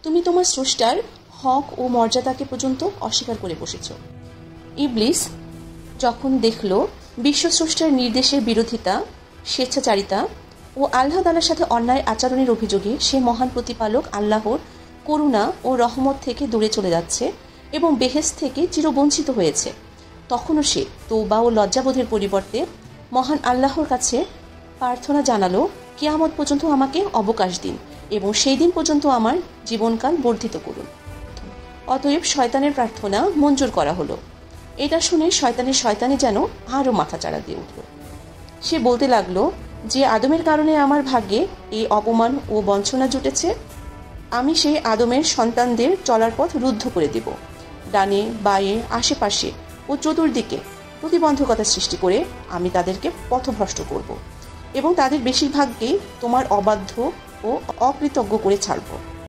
তুমি তোমার স্রষ্টার হক ও মর্যাদাকে পর্যন্ত অস্বীকার করে বসেছ। ইবলিস যখন দেখল বিশ্বস্রষ্টার নির্দেশের বিরোধিতা, স্বেচ্ছাচারিতা ও আল্লাহ তাআলার সাথে অন্যায় আচরণের অভিযোগে সে মহান প্রতিপালক আল্লাহর করুণা ও রহমত থেকে দূরে চলে যাচ্ছে এবং বেহেশত থেকে চিরবঞ্চিত হয়েছে, তখনও সে তওবা ও লজ্জাবোধের পরিবর্তে মহান আল্লাহর কাছে প্রার্থনা জানালো, কিয়ামত পর্যন্ত আমাকে অবকাশ দিন এবং সেই দিন পর্যন্ত আমার জীবনকাল বর্ধিত করুন। অতএব শয়তানের প্রার্থনা মঞ্জুর করা হলো। এটা শুনে শয়তানি যেন আরও মাথাচাড়া দিয়ে উঠল। সে বলতে লাগলো, যে আদমের কারণে আমার ভাগ্যে এই অপমান ও বঞ্চনা জুটেছে, আমি সেই আদমের সন্তানদের চলার পথ রুদ্ধ করে দেব। ডানে বাঁয়ে আশেপাশে ও চতুর্দিকে প্রতিবন্ধকতা সৃষ্টি করে আমি তাদেরকে পথভ্রষ্ট করব এবং তাদের বেশিরভাগকেই তোমার অবাধ্য ও অকৃতজ্ঞ করে ছাড়ব।